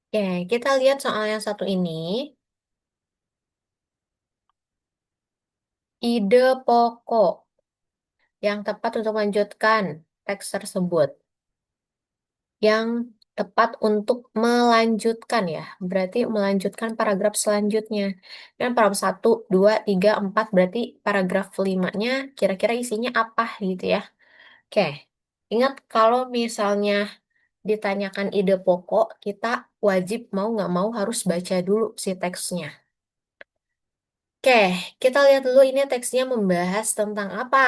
Oke, kita lihat soal yang satu ini. Ide pokok yang tepat untuk melanjutkan teks tersebut. Yang tepat untuk melanjutkan ya. Berarti melanjutkan paragraf selanjutnya. Dan paragraf satu, 2, 3, 4 berarti paragraf 5-nya kira-kira isinya apa gitu ya. Oke, ingat kalau misalnya ditanyakan ide pokok, kita wajib mau nggak mau harus baca dulu si teksnya. Oke, kita lihat dulu ini teksnya membahas tentang apa.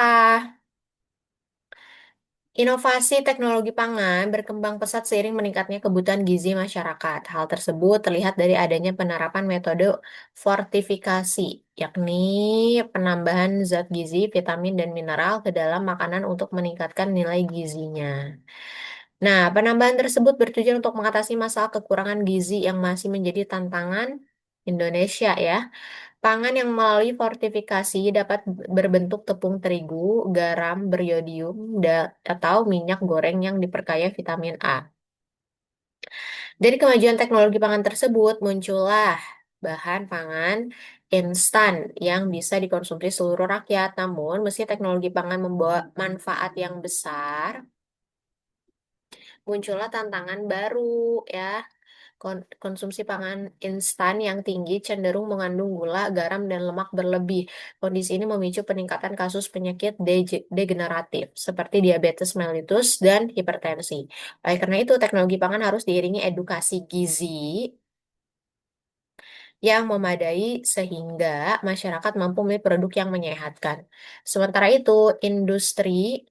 Inovasi teknologi pangan berkembang pesat seiring meningkatnya kebutuhan gizi masyarakat. Hal tersebut terlihat dari adanya penerapan metode fortifikasi, yakni penambahan zat gizi, vitamin, dan mineral ke dalam makanan untuk meningkatkan nilai gizinya. Nah, penambahan tersebut bertujuan untuk mengatasi masalah kekurangan gizi yang masih menjadi tantangan Indonesia ya. Pangan yang melalui fortifikasi dapat berbentuk tepung terigu, garam, beriodium, atau minyak goreng yang diperkaya vitamin A. Dari kemajuan teknologi pangan tersebut, muncullah bahan pangan instan yang bisa dikonsumsi seluruh rakyat. Namun, meski teknologi pangan membawa manfaat yang besar, muncullah tantangan baru ya. Konsumsi pangan instan yang tinggi cenderung mengandung gula, garam, dan lemak berlebih. Kondisi ini memicu peningkatan kasus penyakit degeneratif seperti diabetes mellitus dan hipertensi. Oleh karena itu, teknologi pangan harus diiringi edukasi gizi yang memadai sehingga masyarakat mampu memilih produk yang menyehatkan. Sementara itu, industri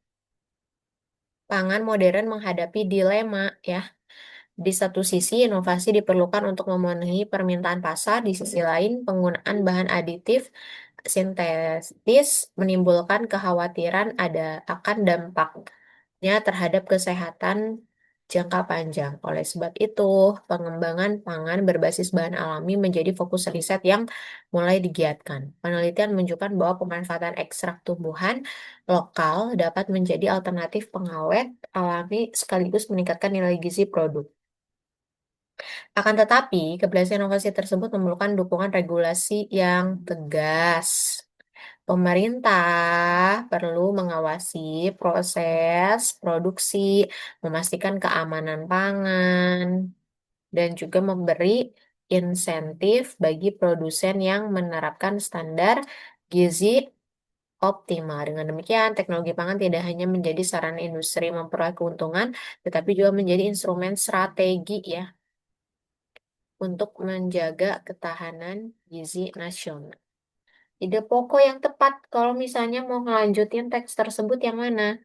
pangan modern menghadapi dilema ya. Di satu sisi, inovasi diperlukan untuk memenuhi permintaan pasar. Di sisi lain, penggunaan bahan aditif sintetis menimbulkan kekhawatiran akan dampaknya terhadap kesehatan jangka panjang. Oleh sebab itu, pengembangan pangan berbasis bahan alami menjadi fokus riset yang mulai digiatkan. Penelitian menunjukkan bahwa pemanfaatan ekstrak tumbuhan lokal dapat menjadi alternatif pengawet alami sekaligus meningkatkan nilai gizi produk. Akan tetapi, keberhasilan inovasi tersebut memerlukan dukungan regulasi yang tegas. Pemerintah perlu mengawasi proses produksi, memastikan keamanan pangan, dan juga memberi insentif bagi produsen yang menerapkan standar gizi optimal. Dengan demikian, teknologi pangan tidak hanya menjadi sarana industri memperoleh keuntungan, tetapi juga menjadi instrumen strategi ya untuk menjaga ketahanan gizi nasional. Ide pokok yang tepat kalau misalnya mau ngelanjutin teks tersebut yang mana?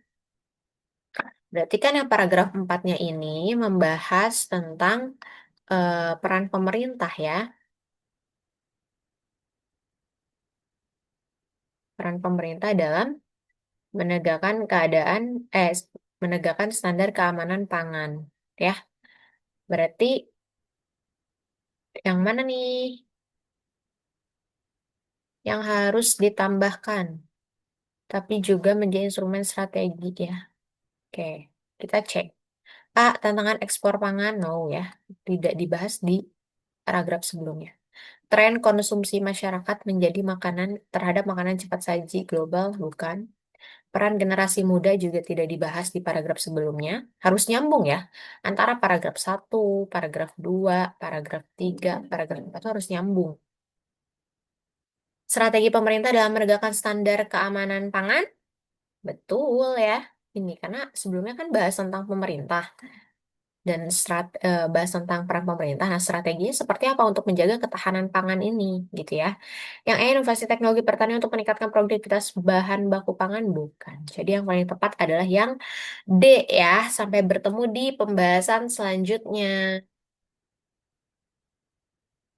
Berarti kan yang paragraf empatnya ini membahas tentang peran pemerintah ya. Peran pemerintah dalam menegakkan eh, menegakkan standar keamanan pangan. Ya, berarti yang mana nih yang harus ditambahkan? Tapi juga menjadi instrumen strategi ya. Oke, kita cek. A. Tantangan ekspor pangan, no ya. Tidak dibahas di paragraf sebelumnya. Tren konsumsi masyarakat menjadi makanan terhadap makanan cepat saji global, bukan. Peran generasi muda juga tidak dibahas di paragraf sebelumnya. Harus nyambung ya. Antara paragraf satu, paragraf 2, paragraf 3, paragraf 4 itu harus nyambung. Strategi pemerintah dalam menegakkan standar keamanan pangan? Betul ya. Ini karena sebelumnya kan bahas tentang pemerintah dan bahas tentang peran pemerintah. Nah, strateginya seperti apa untuk menjaga ketahanan pangan ini, gitu ya. Yang E, inovasi teknologi pertanian untuk meningkatkan produktivitas bahan baku pangan, bukan. Jadi yang paling tepat adalah yang D ya, sampai bertemu di pembahasan selanjutnya.